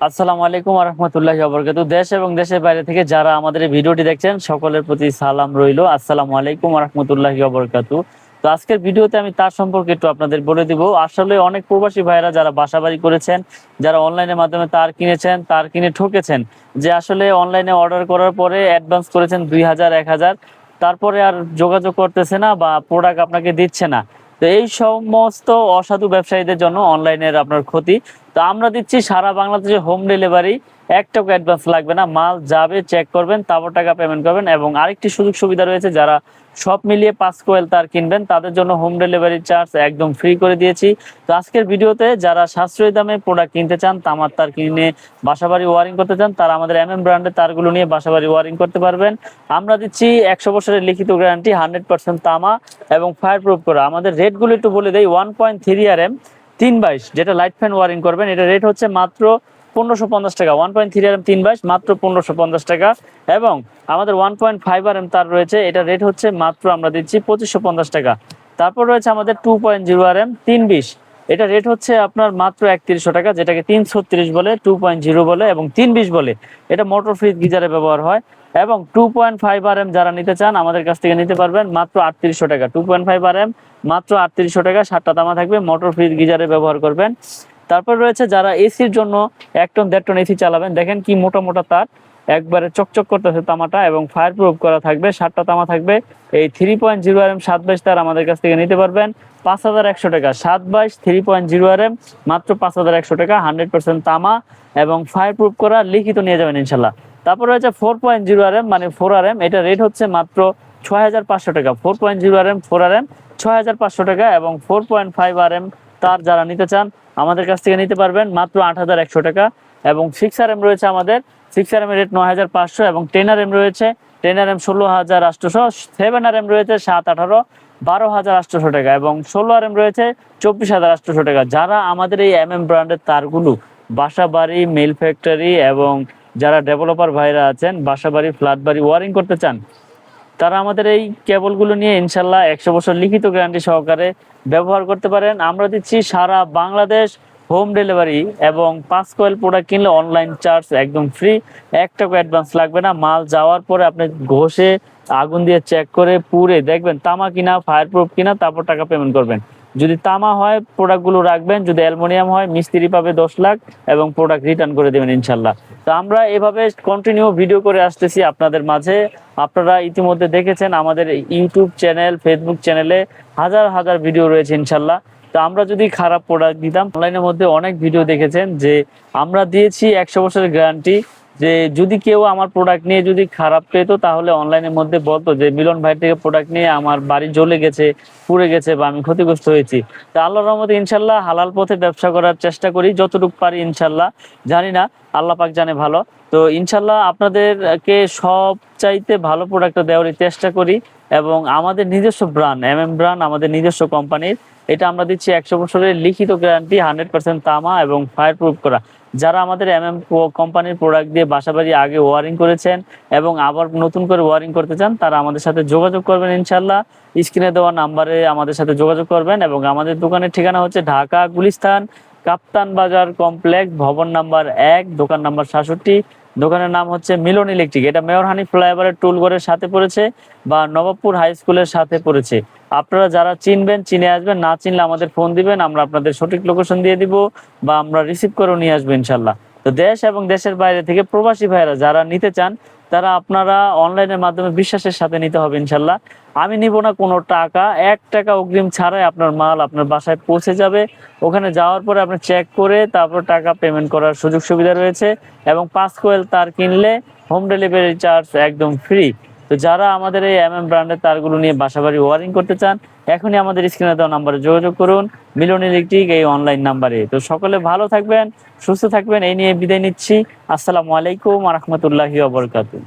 আসসালামু আলাইকুম ওয়া রাহমাতুল্লাহি ওয়া বারাকাতুহু। দেশ এবং দেশের বাইরে থেকে যারা আমাদের এই ভিডিওটি দেখছেন সকলের প্রতি সালাম রইলো। আসসালামু আলাইকুম ওয়া রাহমাতুল্লাহি ওয়া বারাকাতুহু। তো আজকের ভিডিওতে আমি তার সম্পর্কে একটু আপনাদের বলে দিব। আসলে অনেক প্রবাসী ভাইরা যারা বাসাবাড়ি করেছেন, যারা অনলাইনের মাধ্যমে তার কিনেছেন, তার কিনে ঠকেছেন, যে আসলে অনলাইনে অর্ডার করার পরে অ্যাডভান্স করেছেন ২০০০ ১০০০, তারপরে আর যোগাযোগ করতেছে না বা প্রোডাক্ট আপনাকে দিচ্ছে না। তো এই সমস্ত অসাধু ব্যবসায়ীদের জন্য অনলাইনের আপনার ক্ষতি। তো আমরা দিচ্ছি সারা বাংলাদেশে হোম ডেলিভারি, ১ টাকা অ্যাডভান্স লাগবে না, মাল যাবে চেক করবেন, তারপর টাকা পেমেন্ট করবেন। এবং আরেকটি সুযোগ সুবিধা রয়েছে, যারা সব মিলিয়ে ৫ কোয়েল তার কিনবেন তাদের জন্য হোম ডেলিভারি চার্জ একদম ফ্রি করে দিয়েছি। তো আজকের ভিডিওতে যারা সাশ্রয়ী দামে প্রোডাক্ট কিনতে চান, তামার তার কিনে বাসাবাড়ি ওয়ারিং করতে চান, তারা আমাদের ব্র্যান্ডের তারগুলো নিয়ে বাসাবাড়ি ওয়ারিং করতে পারবেন। আমরা দিচ্ছি ১০০ বছরের লিখিত গ্যারান্টি, ১০০% তামা এবং ফায়ার প্রুফ করা। আমাদের রেটগুলো একটু বলে দেই। 1.3 RM 322 যেটা লাইট ফ্যান ওয়ারিং করবেন, এটা রেট হচ্ছে মাত্র ১৫৫০ টাকা। 1.3 RM 322 মাত্র ১৫৫০ টাকা। এবং আমাদের 1.5 RM তার রয়েছে, এটা রেট হচ্ছে মাত্র আমরা দিচ্ছি ২৫৫০ টাকা। তারপর রয়েছে আমাদের 2.0 RM 320, এটা রেট হচ্ছে আপনার মাত্র ৩১০০ টাকা, যেটাকে ৩৩৬ বলে, 2.0 বলে এবং 320 বলে। এটা মোটর ফ্রিজ গিজারে ব্যবহার হয়। এবং 2.5 RM যারা নিতে চান আমাদের কাছ থেকে নিতে পারবেন মাত্র ৩৮০০ টাকা। 2.5 RM মাত্র ৩৮০০ টাকা, ৭টা তামা থাকবে, মোটর ফ্রিজ গিজারে ব্যবহার করবেন। তারপর রয়েছে যারা এসির জন্য ১ টন ১.৫ টন এসি চালাবেন, দেখেন কি মোটা মোটা তার, একবারে চকচক করতেছে তামাটা এবং ফায়ার প্রুফ করা থাকবে, ৭টা তামা থাকবে। এই 3.0 RM 722 তার আমাদের কাছ থেকে নিতে পারবেন ৫১০০ টাকা। 722 3.0 RM মাত্র ৫১০০ টাকা, 100% তামা এবং ফায়ার প্রুফ করা, লিখিত নিয়ে যাবেন ইনশাল্লাহ। তারপর রয়েছে 4.0 RM মানে 4 RM, এটা রেট হচ্ছে মাত্র ৬৫০০ টাকা। 4.0 RM 4 RM ৬৫০০ টাকা। এবং 4.5 RM তার যারা নিতে চান আমাদের কাছ থেকে নিতে পারবেন মাত্র ৮১০০ টাকা। এবং 6 RM রয়েছে আমাদের, 6 RM এর রেট ৯৫০০। এবং 10 RM রয়েছে, 10 RM ১৬৮০০। 7 RM রয়েছে ৭-১৮ ১২৮০০ টাকা। এবং 16 RM রয়েছে ২৪৮০০ টাকা। যারা আমাদের এই ব্র্যান্ডের তারগুলো বাসা বাড়ি, মিল ফ্যাক্টরি এবং যারা ডেভেলপার ভাইরা আছেন বাসা বাড়ি, ফ্ল্যাট বাড়ি ওয়ারিং করতে চান, তারা আমাদের এই কেবলগুলো নিয়ে ইনশাল্লাহ ১০০ বছর লিখিত গ্যারান্টি সহকারে ব্যবহার করতে পারেন। আমরা দিচ্ছি সারা বাংলাদেশ হোম ডেলিভারি এবং ৫ কোয়েল প্রোডাক্ট কিনলে অনলাইন চার্জ একদম ফ্রি, ১ টাকা অ্যাডভান্স লাগবে না। মাল যাওয়ার পরে আপনি ঘষে আগুন দিয়ে চেক করে পুড়ে দেখবেন তামা কিনা, ফায়ার প্রুফ কিনা, তারপর টাকা পেমেন্ট করবেন। যদি তামা হয় প্রোডাক্টগুলো রাখবেন, যদি অ্যালুমিনিয়াম হয় মিস্ত্রি পাবে ১০ লাখ এবং প্রোডাক্ট রিটার্ন করে দেবেন ইনশাল্লাহ। তো আমরা এভাবে কন্টিনিউ ভিডিও করে আসতেছি আপনাদের মাঝে। আপনারা ইতিমধ্যে দেখেছেন আমাদের ইউটিউব চ্যানেল, ফেসবুক চ্যানেলে হাজার হাজার ভিডিও রয়েছে ইনশাল্লাহ। তো আমরা যদি খারাপ প্রোডাক্ট দিতাম, অনলাইনের মধ্যে অনেক ভিডিও দেখেছেন যে আমরা দিয়েছি ১০০ বছরের গ্যারান্টি, যে যদি কেউ আমার প্রোডাক্ট নিয়ে যদি খারাপ পেত তাহলে অনলাইনের মধ্যে বলতো যে মিলন ভাই থেকে প্রোডাক্ট নিয়ে আমার বাড়ি জ্বলে গেছে, পুড়ে গেছে বা আমি ক্ষতিগ্রস্ত হয়েছি। তো আল্লাহর রহমতে ইনশাল্লাহ হালাল পথে ব্যবসা করার চেষ্টা করি যতটুকু পারি ইনশাল্লাহ। জানি না, আল্লাহ পাক জানে ভালো। তো ইনশাল্লাহ আপনাদেরকে সব চাইতে ভালো প্রোডাক্টটা দেওয়ার চেষ্টা করি। এবং আমাদের নিজস্ব ব্র্যান্ড ব্র্যান্ড, আমাদের নিজস্ব কোম্পানির, এটা আমরা দিচ্ছি ১০০ বছরের লিখিত গ্যারান্টি, 100% তামা এবং ফায়ার প্রুফ করা। যারা আমাদের কোম্পানির প্রোডাক্ট দিয়ে বাসাবাড়ি আগে ওয়ারিং করেছেন এবং আবার নতুন করে ওয়ারিং করতে চান, তারা আমাদের সাথে যোগাযোগ করবেন ইনশাল্লাহ। স্ক্রিনে দেওয়া নাম্বারে আমাদের সাথে যোগাযোগ করবেন। এবং আমাদের দোকানের ঠিকানা হচ্ছে ঢাকা গুলিস্তান কাপ্তান বাজার কমপ্লেক্স, ভবন নাম্বার ১, দোকান নাম্বার ৬৭। দোকানের নাম হচ্ছে মিলন ইলেকট্রিক। এটা মেয়রহানি ফ্লাইওভারের টুলঘরের সাথে পড়েছে বা নবাবপুর হাই স্কুলের সাথে পড়েছে। আপনারা যারা চিনবেন চিনে আসবেন, না চিনলে আমাদের ফোন দিবেন, আমরা আপনাদের সঠিক লোকেশন দিয়ে দিব বা আমরা রিসিভ করেও নিয়ে আসবো ইনশাল্লাহ। তো দেশ এবং দেশের বাইরে থেকে প্রবাসী ভাইরা যারা নিতে চান, তারা আপনারা অনলাইনের মাধ্যমে বিশ্বাসের সাথে নিতে হবে ইনশাল্লাহ। আমি নিব না কোনো টাকা, ১ টাকা অগ্রিম ছাড়াই আপনার মাল আপনার বাসায় পৌঁছে যাবে। ওখানে যাওয়ার পরে আপনি চেক করে তারপর টাকা পেমেন্ট করার সুযোগ সুবিধা রয়েছে। এবং ৫ কোয়েল তার কিনলে হোম ডেলিভারি চার্জ একদম ফ্রি। তো যারা আমাদের এই ব্র্যান্ডের তারগুলো নিয়ে বাসাবাড়ি ওয়ারিং করতে চান, এখনই আমাদের স্ক্রিনে দেওয়া নাম্বারে যোগাযোগ করুন, মিলন ইলেকট্রিক এই অনলাইন নাম্বারে। তো সকলে ভালো থাকবেন, সুস্থ থাকবেন, এই নিয়ে বিদায় নিচ্ছি। আসসালামু আলাইকুম ওয়া রাহমাতুল্লাহি ওয়া বারাকাতুহু।